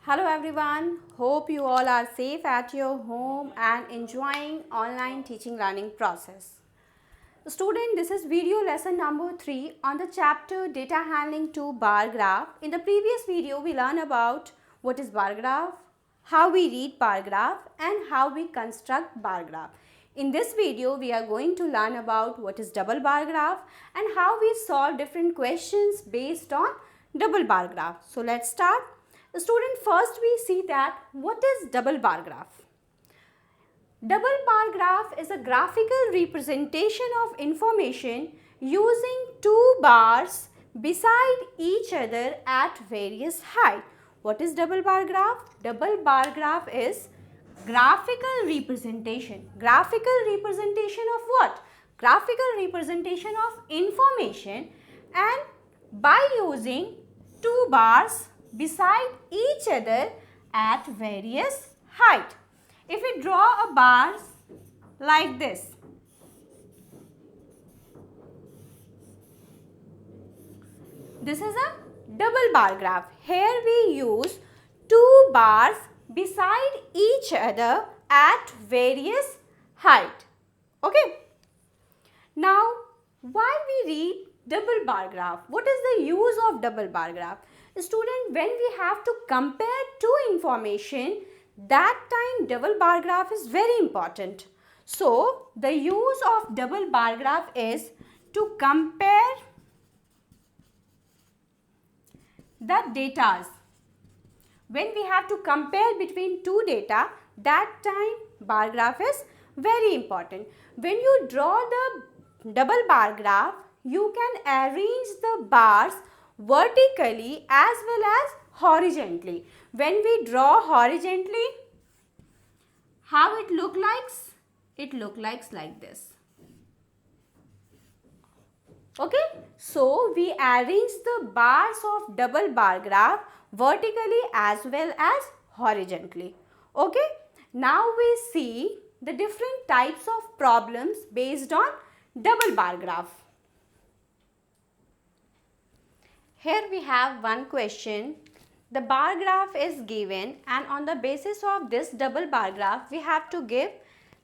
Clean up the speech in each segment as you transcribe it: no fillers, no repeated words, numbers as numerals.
Hello everyone, hope you all are safe at your home and enjoying online teaching learning process. Student, this is video lesson number 3 on the chapter data handling to bar graph. In the previous video, we learned about what is bar graph, how we read bar graph and how we construct bar graph. In this video, we are going to learn about what is double bar graph and how we solve different questions based on double bar graph. So let's start. Student, first we see that what is double bar graph. Double bar graph is a graphical representation of information using two bars beside each other at various height. What is double bar graph? Double bar graph is graphical representation. Graphical representation of what? Graphical representation of information, and by using two bars beside each other at various height. If we draw a bar like this, this is a double bar graph. Here we use two bars beside each other at various height. Okay. Now, why we read double bar graph? What is the use of double bar graph? Student, when we have to compare two information, that time double bar graph is very important. So, the use of double bar graph is to compare the datas. When we have to compare between two data, that time bar graph is very important. When you draw the double bar graph, you can arrange the bars vertically as well as horizontally. When we draw horizontally, how it look like? It look like this. Okay, so we arrange the bars of double bar graph vertically as well as horizontally. Okay, now we see the different types of problems based on double bar graph. Here we have one question. The bar graph is given, and on the basis of this double bar graph, we have to give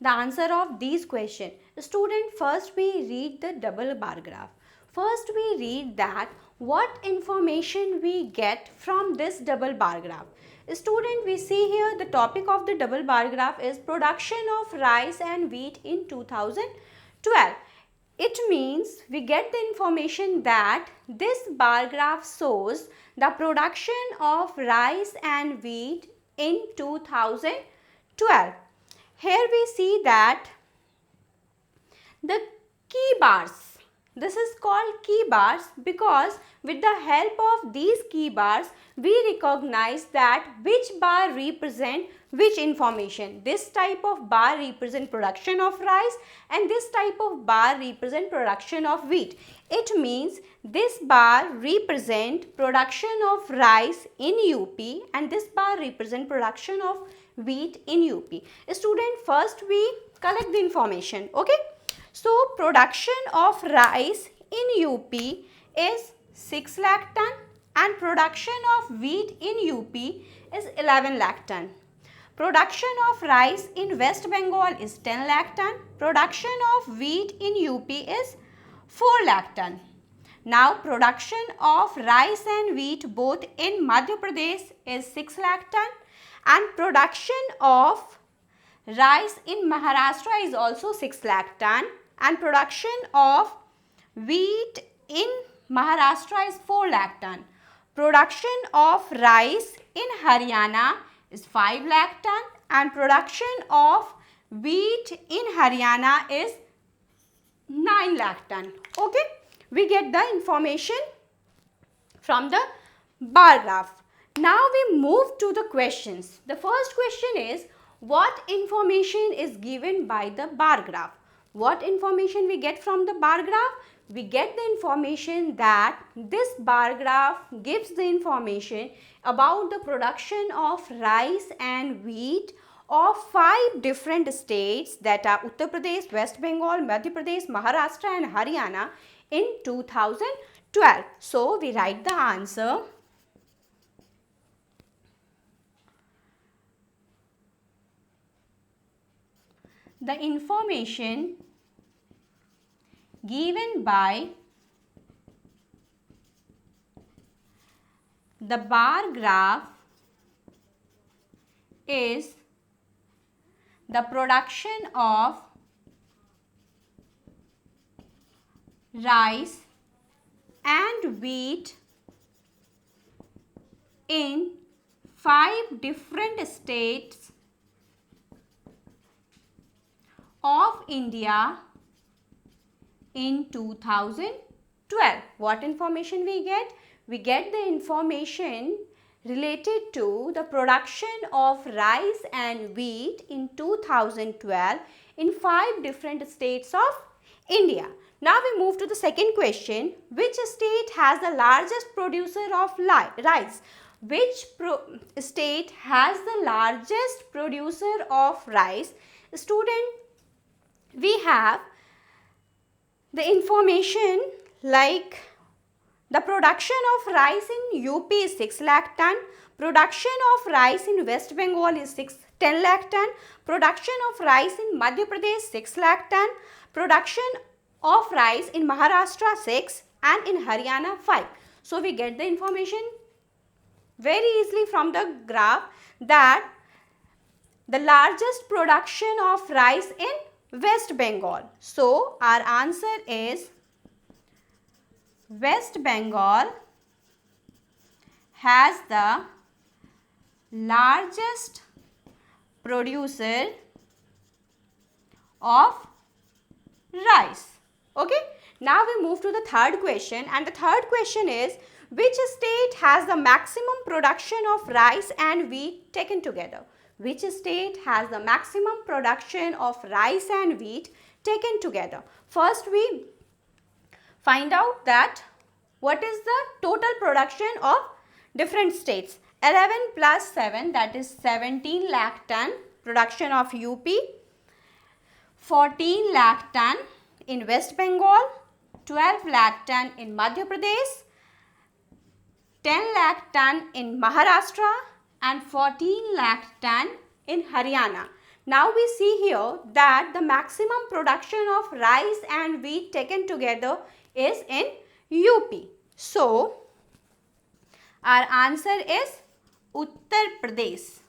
the answer of these questions. Student, first we read the double bar graph. First we read that what information we get from this double bar graph. Student, we see here the topic of the double bar graph is production of rice and wheat in 2012. It means we get the information that this bar graph shows the production of rice and wheat in 2012. Here we see that the key bars, this is called key bars because with the help of these key bars, we recognize that which bar represent which information. This type of bar represent production of rice and this type of bar represent production of wheat. It means this bar represent production of rice in UP and this bar represent production of wheat in UP. Student, first we collect the information. Okay. So, production of rice in UP is 6 lakh ton and production of wheat in UP is 11 lakh ton. Production of rice in West Bengal is 10 lakh ton. Production of wheat in UP is 4 lakh ton. Now, production of rice and wheat both in Madhya Pradesh is 6 lakh ton and production of rice in Maharashtra is also 6 lakh ton and production of wheat in Maharashtra is 4 lakh ton. Production of rice in Haryana is 5 lakh ton and production of wheat in Haryana is 9 lakh ton. Okay, we get the information from the bar graph. Now we move to the questions. The first question is, what information is given by the bar graph? What information we get from the bar graph? We get the information that this bar graph gives the information about the production of rice and wheat of 5 different states, that are Uttar Pradesh, West Bengal, Madhya Pradesh, Maharashtra and Haryana in 2012. So, we write the answer. the information given by the bar graph is the production of rice and wheat in 5 different states of India in 2012. What information we get? We get the information related to the production of rice and wheat in 2012 in 5 different states of India. Now we move to the second question. Which state has the largest producer of rice? Which state has the largest producer of rice? Student, we have the information like the production of rice in UP is 6 lakh ton, production of rice in West Bengal is 10 lakh ton, production of rice in Madhya Pradesh 6 lakh ton, production of rice in Maharashtra 6 and in Haryana 5. So we get the information very easily from the graph that the largest production of rice in West Bengal. So our answer is West Bengal has the largest producer of rice. Okay. Now we move to the third question, and the third question is, which state has the maximum production of rice and wheat taken together? Which state has the maximum production of rice and wheat taken together? First we find out that what is the total production of different states. 11 plus 7, that is 17 lakh ton production of UP, 14 lakh ton in West Bengal, 12 lakh ton in Madhya Pradesh, 10 lakh ton in Maharashtra and 14 lakh ton in Haryana. Now we see here that the maximum production of rice and wheat taken together is in UP. So our answer is Uttar Pradesh.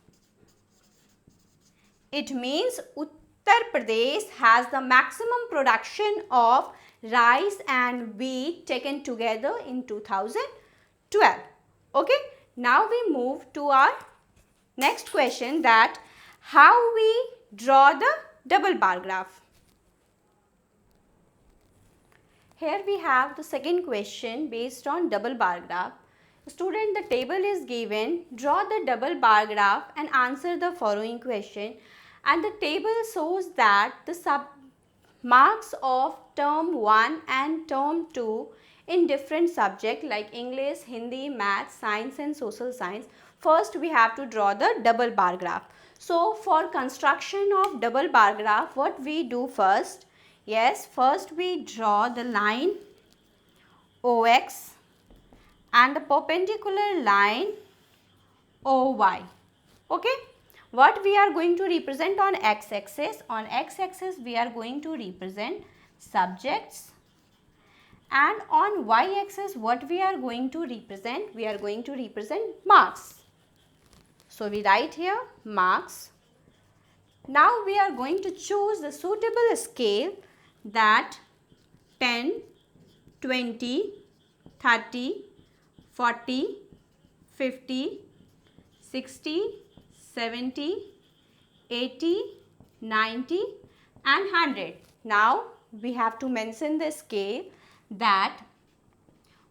It means Uttar Pradesh has the maximum production of rice and wheat taken together in 2012. Okay. Now we move to our next question, that how we draw the double bar graph. Here we have the second question based on double bar graph. Student, the table is given. Draw the double bar graph and answer the following question. And the table shows that the sub marks of term 1 and term 2 in different subjects like English, Hindi, Maths, Science and Social Science. First we have to draw the double bar graph. So for construction of double bar graph, what we do first? Yes, first we draw the line OX and the perpendicular line OY. Okay. What we are going to represent on x-axis? On x-axis we are going to represent subjects, and on y-axis what we are going to represent? We are going to represent marks. So we write here marks. Now we are going to choose the suitable scale, that 10, 20, 30, 40, 50, 60, 70, 80, 90 and 100. Now we have to mention the scale, that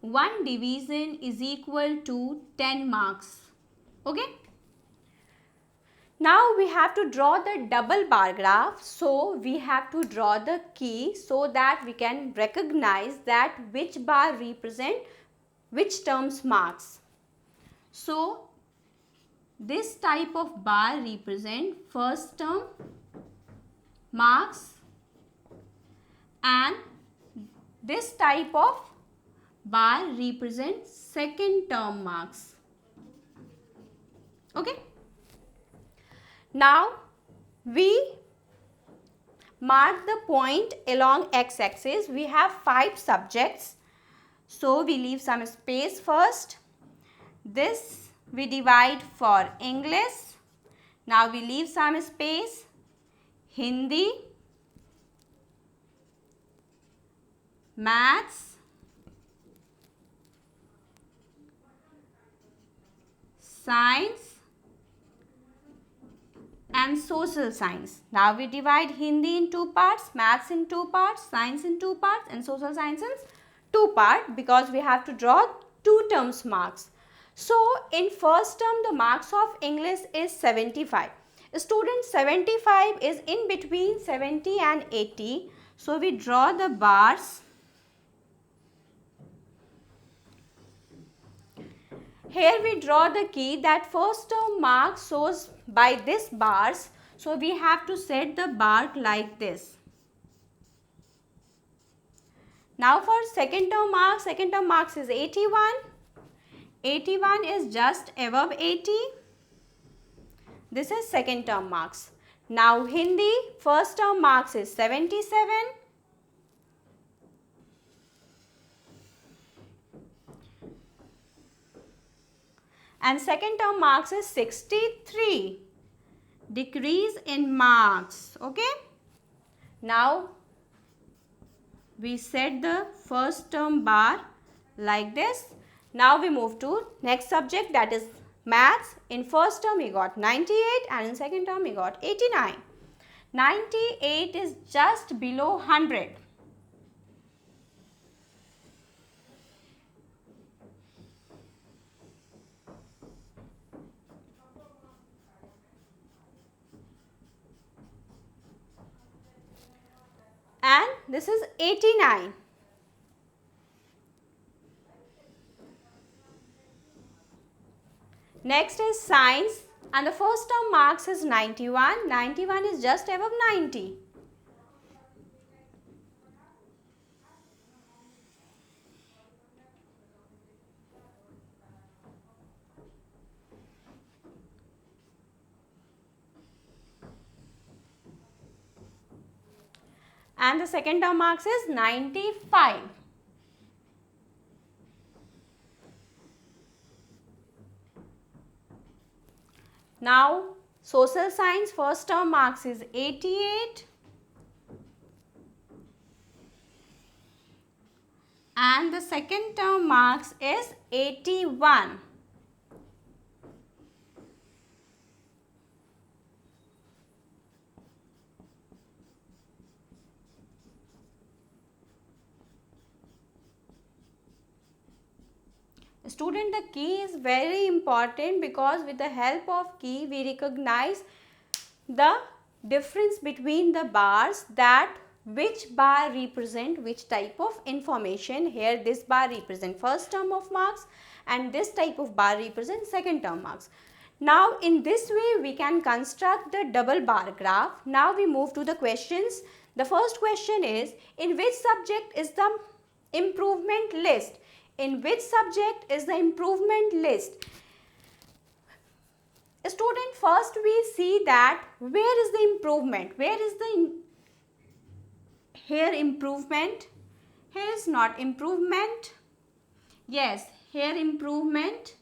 1 division is equal to 10 marks. Okay. Now we have to draw the double bar graph. So we have to draw the key so that we can recognize that which bar represent which term's marks. So this type of bar represent first term marks, and this type of bar represents second term marks. Okay. Now we mark the point along x-axis. We have 5 subjects. So we leave some space first. This we divide for English. Now we leave some space. Hindi, Maths, Science and Social Science. Now we divide Hindi in 2 parts, Maths in 2 parts, Science in 2 parts and Social Science in 2 parts, because we have to draw 2 terms marks. So in first term the marks of English is 75. Student, 75 is in between 70 and 80. So we draw the bars. Here we draw the key that first term mark shows by this bars. So we have to set the bar like this. Now for second term marks is 81. 81 is just above 80. This is second term marks. Now Hindi, first term marks is 77. And second term marks is 63. Decrease in marks. Okay. Now we set the first term bar like this. Now we move to next subject, that is Maths. In first term we got 98 and in second term we got 89. 98 is just below 100. And this is 89. Next is Science, and the first term marks is 91. 91 is just above 90. And the second term marks is 95. Now Social Science, first term marks is 88 and the second term marks is 81. Student, the key is very important, because with the help of key we recognize the difference between the bars, that which bar represent which type of information. Here this bar represent first term of marks and this type of bar represent second term marks. Now in this way we can construct the double bar graph. Now we move to the questions. The first question is, in which subject is the improvement list? In which subject is the improvement list? Student, first we see that where is the improvement? Where is the here improvement? Here is not improvement. Yes, here improvement.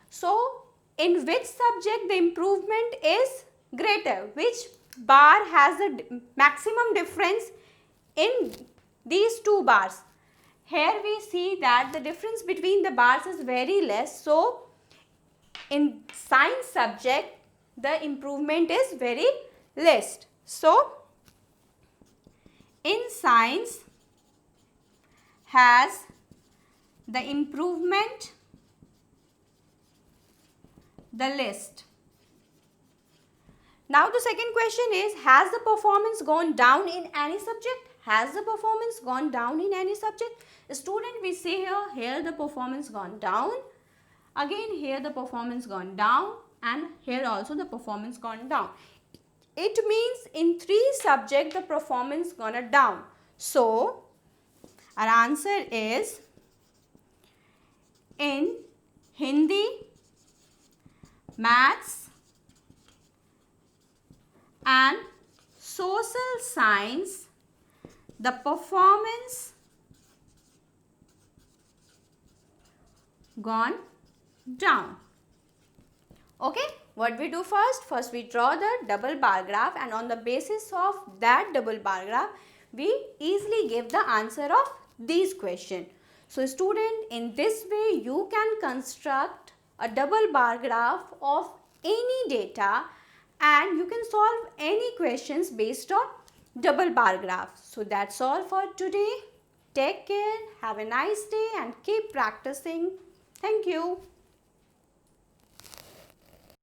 So in which subject the improvement is greater? Which bar has the maximum difference in these two bars? Here we see that the difference between the bars is very less. So in science subject the improvement is very less. So in science has the improvement the list. Now the second question is, has the performance gone down in any subject? Has the performance gone down in any subject? Student, we see here the performance gone down. Again here the performance gone down, and here also the performance gone down. It means in 3 subjects the performance gonna down. So our answer is in Hindi, Maths and social science, the performance gone down. Okay, what we do first? First we draw the double bar graph, and on the basis of that double bar graph, we easily give the answer of these questions. So student, in this way you can construct a double bar graph of any data and you can solve any questions based on double bar graph. So that's all for today. Take care, have a nice day and keep practicing. Thank you.